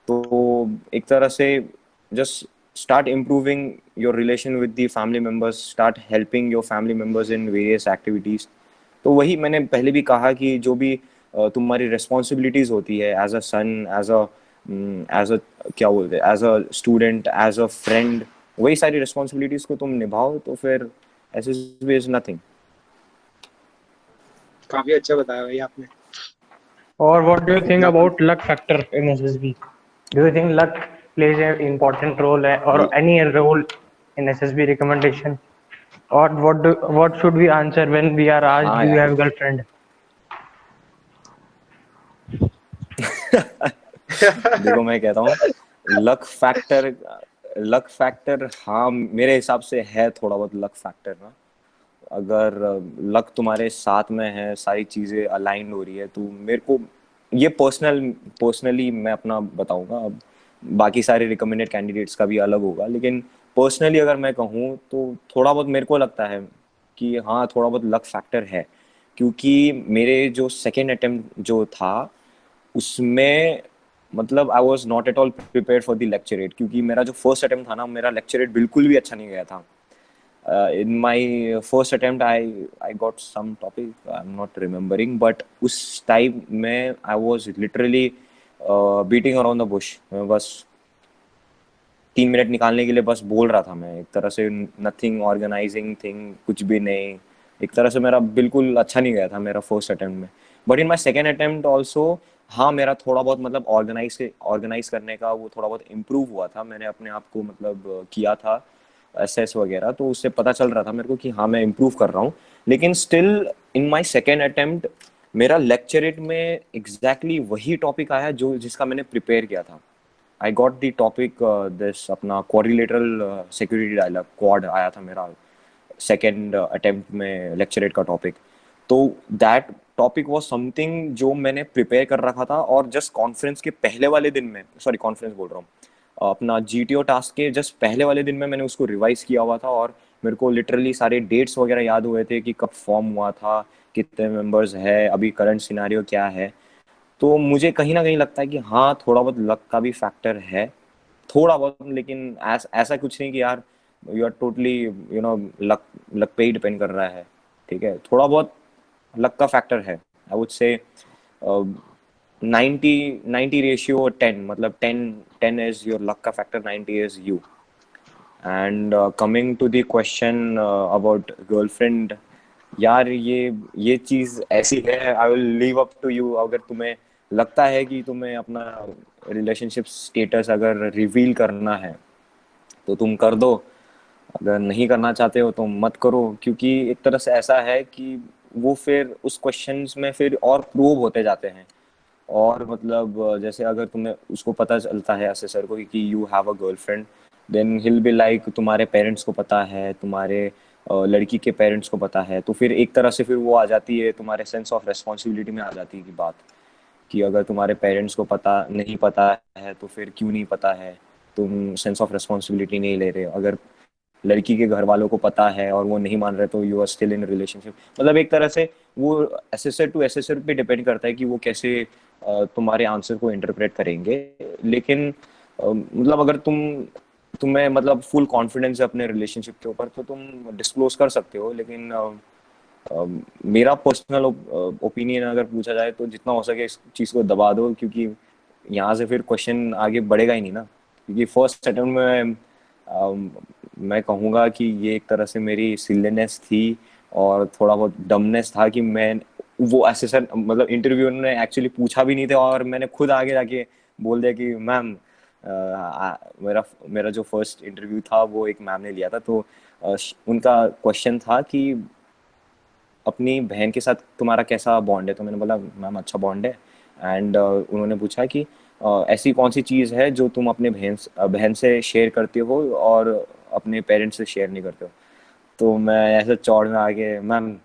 Speaker 1: तो एक तरह से just start improving your relation with the family members, start helping your family members in various activities। तो वही मैंने पहले भी कहा कि जो भी तुम्हारी रिस्पॉन्सिबिलिटीज होती है as a sun, as a क्या बोलते हैं, as a student, as a friend, वही सारी रिस्पॉन्सिबिलिटीज को तुम निभाओ तो फिर एसएसबी इज नथिंग।
Speaker 2: काफी अच्छा बताया भाई आपने।
Speaker 4: Or what do you think
Speaker 2: मतलब
Speaker 4: about luck factor in SSB? Do you think luck plays an important role or any role in SSB recommendation? Or what should we answer when we are asked,
Speaker 1: हाँ
Speaker 4: do you
Speaker 1: यार।
Speaker 4: have girlfriend?
Speaker 1: देखो मैं कहता हूँ luck factor, luck factor हाँ मेरे हिसाब से है थोड़ा बहुत लक फैक्टर ना। अगर लक तुम्हारे साथ में है, सारी चीज़ें अलाइंड हो रही है, तो मेरे को ये पर्सनली मैं अपना बताऊंगा। अब बाकी सारे रिकमेंडेड कैंडिडेट्स का भी अलग होगा, लेकिन पर्सनली अगर मैं कहूँ तो थोड़ा बहुत मेरे को लगता है कि हाँ थोड़ा बहुत लक फैक्टर है। क्योंकि मेरे जो सेकेंड अटेम्प्ट जो था उसमें मतलब आई was not at all prepare for the lecturette. क्योंकि मेरा जो फर्स्ट अटेम्प्ट था ना, मेरा लेक्चरेट बिल्कुल भी अच्छा नहीं गया था। In my first attempt I got some topic I'm not remembering, but उस टाइम में I was literally beating around the bush। मैं बस 3 मिनट निकालने के लिए बस बोल रहा था मैं, एक तरह से नथिंग ऑर्गेनाइजिंग थिंग, कुछ भी नहीं। एक तरह से मेरा बिल्कुल अच्छा नहीं गया था मेरा फर्स्ट अटेम्प्ट में। But in my second attempt also हाँ मेरा थोड़ा बहुत मतलब ऑर्गेनाइज करने का वो थोड़ा बहुत इम्प्रूव हुआ था। मैंने अपने आप को मतलब किया था एसेस वगैरह, तो उससे पता चल रहा था मेरे को कि हाँ मैं इम्प्रूव कर रहा हूँ। लेकिन still in my second attempt मेरा लेक्चरेट में एग्जैक्टली वही टॉपिक आया जो जिसका मैंने प्रिपेयर किया था। I got the topic this अपना क्वाड्रिलेटरल सिक्योरिटी डायलॉग क्वाड आया था मेरा सेकेंड अटेम्प्ट में लेक्चरेट का टॉपिक। तो दैट टॉपिक वाज समथिंग जो मैंने प्रिपेयर कर रखा था, और जस्ट कॉन्फ्रेंस के पहले वाले दिन में, सॉरी कॉन्फ्रेंस बोल रहा हूँ, अपना जीटीओ टास्क के जस्ट पहले वाले दिन में मैंने उसको रिवाइज किया हुआ था, और मेरे को लिटरली सारे डेट्स वगैरह याद हुए थे कि कब फॉर्म हुआ था, कितने मेंबर्स है, अभी करंट सिनारियो क्या है। तो मुझे कहीं ना कहीं लगता है कि हाँ, थोड़ा बहुत लक का भी फैक्टर है, थोड़ा बहुत, लेकिन ऐसा कुछ नहीं कि यार you are totally luck, luck पे ही डिपेंड कर रहा है। ठीक है, थोड़ा बहुत लक का फैक्टर है। आई वुड से 90 रेशियो 10, मतलब 10 इज योर लक का factor, 90 is you. And coming to the question about girlfriend, यार ये चीज ऐसी है, I will leave up to you. अगर तुम्हें लगता है कि तुम्हें अपना रिलेशनशिप स्टेटस अगर रिवील करना है तो तुम कर दो, अगर नहीं करना चाहते हो तो मत करो, क्योंकि एक तरह से ऐसा है कि वो फिर उस क्वेश्चंस में फिर और प्रूव होते जाते हैं। और मतलब जैसे अगर तुम्हें उसको पता चलता है असेसर को कि you have a girlfriend, then he'll be like तुम्हारे पेरेंट्स को पता है, तुम्हारे लड़की के पेरेंट्स को पता है, तो फिर एक तरह से फिर वो आ जाती है, तुम्हारे सेंस ऑफ रेस्पॉन्सिबिलिटी में आ जाती है कि बात, कि अगर तुम्हारे पेरेंट्स को नहीं पता है तो फिर क्यों नहीं पता है, तुम सेंस ऑफ रेस्पॉन्सिबिलिटी नहीं ले रहे हो। अगर लड़की के घर वालों को पता है और वो नहीं मान रहे तो you are still in relationship. मतलब एक तरह से वो एसेसर टू एसेसर पे डिपेंड करता है कि वो कैसे तुम्हारे आंसर को इंटरप्रेट करेंगे। लेकिन मतलब अगर तुम्हें मतलब फुल कॉन्फिडेंस है अपने रिलेशनशिप के ऊपर तो तुम डिस्क्लोज कर सकते हो, लेकिन मेरा पर्सनल ओपिनियन अगर पूछा जाए तो जितना हो सके इस चीज़ को दबा दो, क्योंकि यहाँ से फिर क्वेश्चन आगे बढ़ेगा ही नहीं ना। क्योंकि फर्स्ट अटेम्प्ट में मैं कहूँगा कि ये एक तरह से मेरी सिलीनेस थी और थोड़ा बहुत डमनेस था कि मैं वो असेसर, मतलब इंटरव्यूअर ने एक्चुअली पूछा भी नहीं था और मैंने खुद आगे जाके बोल दिया कि मैम, मेरा मेरा जो फर्स्ट इंटरव्यू था वो एक मैम ने लिया था, तो उनका क्वेश्चन था कि अपनी बहन के साथ तुम्हारा कैसा बॉन्ड है। तो मैंने बोला मैम अच्छा बॉन्ड है। एंड उन्होंने पूछा कि ऐसी कौन सी चीज़ है जो तुम अपने बहन से शेयर करते हो और अपने पेरेंट्स से शेयर नहीं करते हो। तो मैं ऐसे चौड़ में आके मैम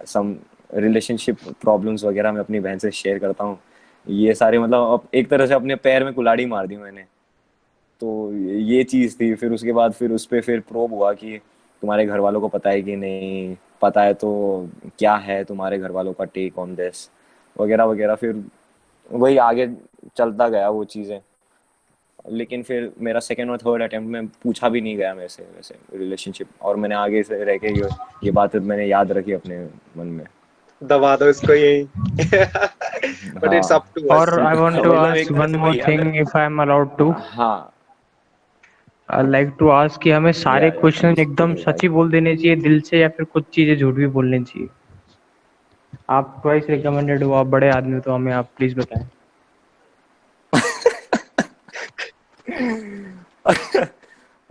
Speaker 1: सम रिलेशनशिप प्रॉब्लम्स वगैरह मैं अपनी बहन से शेयर करता हूँ, ये सारे मतलब अब एक तरह से अपने पैर में कुल्हाड़ी मार दी मैंने। तो ये चीज़ थी। फिर उसके बाद फिर उस पे फिर प्रोब हुआ कि तुम्हारे घर वालों को पता है कि नहीं पता है, तो क्या है तुम्हारे घर वालों का टेक ऑन दिस, वगैरह वगैरह। फिर वही आगे चलता गया वो चीज़ें। लेकिन फिर मेरा सेकेंड और थर्ड अटेम्प्ट में पूछा भी नहीं गया मेरे से वैसे रिलेशनशिप, और मैंने आगे से रह के ये बात मैंने याद रखी अपने मन में।
Speaker 2: दबा दो इसको यही। बट इट्स
Speaker 1: हाँ
Speaker 2: अप टू
Speaker 4: और
Speaker 2: अस।
Speaker 4: I want to
Speaker 1: मतलब
Speaker 4: ask
Speaker 1: एक तरह
Speaker 4: one
Speaker 1: से
Speaker 4: more
Speaker 1: वही
Speaker 4: thing
Speaker 1: अगर
Speaker 4: if I am allowed to.
Speaker 1: हाँ
Speaker 4: I like to ask कि हमें सारे
Speaker 1: या
Speaker 4: क्वेश्चन
Speaker 1: प्लीज
Speaker 4: एकदम
Speaker 1: टेक योर
Speaker 4: सच
Speaker 1: टाइम।
Speaker 4: ही बोल देने चाहिए दिल से, या फिर कुछ चीजें झूठ भी बोलनी चाहिए? आप ट्वाइस रिकमेंडेड हो, आप बड़े आदमी हो, तो हमें आप प्लीज बताएं।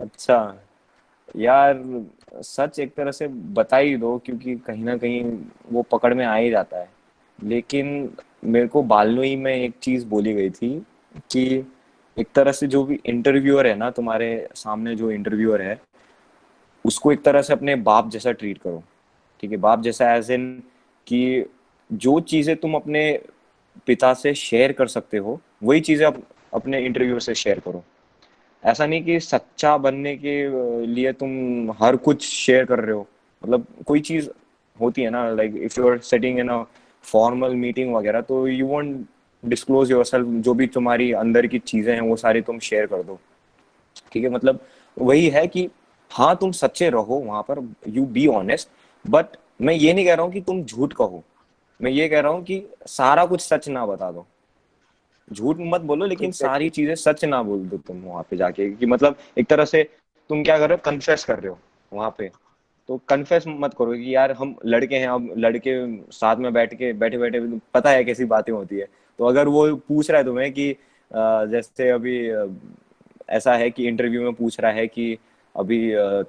Speaker 1: अच्छा यार, सच एक तरह से बता ही दो, क्योंकि कहीं ना कहीं वो पकड़ में आ ही जाता है। लेकिन मेरे को बालनोई में एक चीज बोली गई थी कि एक तरह से जो भी इंटरव्यूअर है ना, तुम्हारे सामने जो इंटरव्यूअर है उसको एक तरह से अपने बाप जैसा ट्रीट करो। ठीक है, बाप जैसा एज इन कि जो चीजें तुम अपने पिता से शेयर कर सकते हो वही चीजें अपने इंटरव्यूअर से शेयर करो। ऐसा नहीं कि सच्चा बनने के लिए तुम हर कुछ शेयर कर रहे हो। मतलब कोई चीज होती है ना, like if you are sitting in a formal meeting वगैरह, तो यू वोंट डिस्क्लोज योरसेल्फ, जो भी तुम्हारी अंदर की चीजें हैं वो सारी तुम शेयर कर दो। ठीक है, मतलब वही है कि हाँ तुम सच्चे रहो वहां पर, यू बी ऑनेस्ट, बट मैं ये नहीं कह रहा हूँ कि तुम झूठ कहो, मैं ये कह रहा हूँ कि सारा कुछ सच ना बता दो। झूठ मत बोलो लेकिन सारी
Speaker 2: एग्जैक्टली।
Speaker 1: चीजें सच ना बोल दो तुम वहां पे जाके, कि मतलब एक तरह से तुम क्या कर रहे हो, कन्फेस कर रहे हो वहां पे। तो कन्फेस मत करो कि यार हम लड़के हैं, अब लड़के साथ में बैठे बैठे पता है कैसी बातें होती है। तो अगर वो पूछ रहा है तुम्हें कि जैसे अभी ऐसा है कि इंटरव्यू में पूछ रहा है कि अभी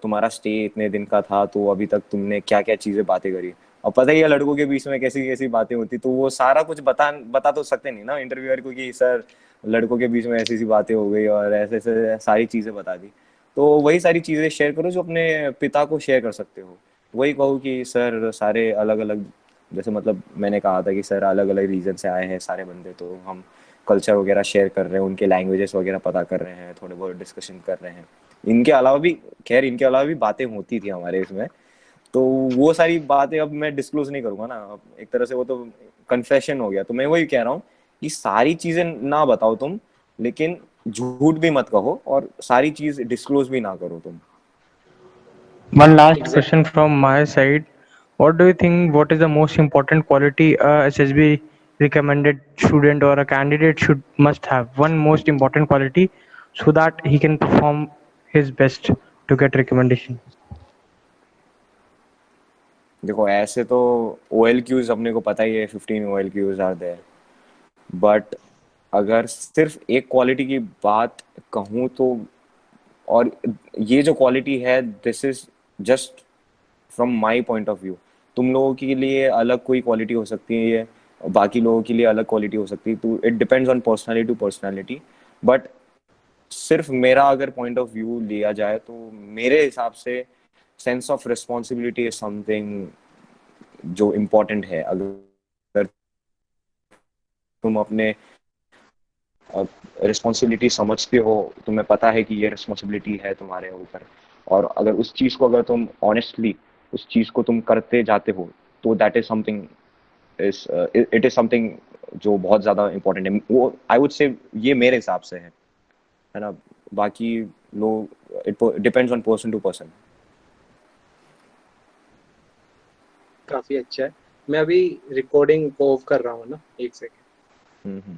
Speaker 1: तुम्हारा स्टे इतने दिन का था तो अभी तक तुमने क्या क्या चीजें बातें करी, और पता ही है लड़कों के बीच में कैसी कैसी बातें होती, तो वो सारा कुछ बता तो सकते नहीं ना इंटरव्यूअर को कि सर लड़कों के बीच में ऐसी ऐसी बातें हो गई और ऐसे ऐसे सारी चीजें बता दी। तो वही सारी चीजें शेयर करो जो अपने पिता को शेयर कर सकते हो। वही कहूँ कि सर सारे अलग अलग, जैसे मतलब मैंने कहा था कि सर अलग अलग रीजन से आए हैं सारे बंदे, तो हम कल्चर वगैरह शेयर कर रहे हैं, उनके लैंग्वेजेस वगैरह पता कर रहे हैं, थोड़े बहुत डिस्कशन कर रहे हैं। इनके अलावा भी, खैर इनके अलावा भी बातें होती थी हमारे इसमें, तो वो सारी बातें अब मैं डिस्क्लोज नहीं करूंगा ना, अब एक तरह से वो तो कन्फेशन हो गया। तो मैं वही कह रहा हूँ कि सारी चीजें ना बताओ तुम, लेकिन झूठ भी मत कहो और सारी चीज डिस्क्लोज भी ना करो तुम।
Speaker 4: One last
Speaker 2: Exactly.
Speaker 4: question from my side. What do you think? What is the most important quality a SSB recommended student or a candidate should must have? One most important quality so that he can perform his best to get recommendation.
Speaker 1: देखो ऐसे तो OLQs अपने को पता ही है, 15 OLQs are there, but अगर सिर्फ एक क्वालिटी की बात कहूँ तो, और ये जो क्वालिटी है this is just from my point of view, तुम लोगों के लिए अलग कोई क्वालिटी हो सकती है ये, बाकी लोगों के लिए अलग क्वालिटी हो सकती है, तो it depends on personality to personality. But सिर्फ मेरा अगर पॉइंट ऑफ व्यू लिया जाए तो मेरे हिसाब से sense of responsibility is something जो इम्पोर्टेंट है। अगर तुम अपने रिस्पॉन्सिबिलिटी समझते हो, तुम्हें पता है कि ये रिस्पॉन्सिबिलिटी है तुम्हारे ऊपर, और अगर उस चीज को, अगर तुम ऑनेस्टली उस चीज को तुम करते जाते हो, तो that is something, is it is something जो बहुत ज्यादा इंपॉर्टेंट है। वो आई वुड से ये मेरे हिसाब से है ना। बाकी लोग, it depends on person to person.
Speaker 2: काफी अच्छा है। मैं अभी रिकॉर्डिंग को ऑफ कर रहा हूँ ना, एक सेकंड।
Speaker 1: हम्म।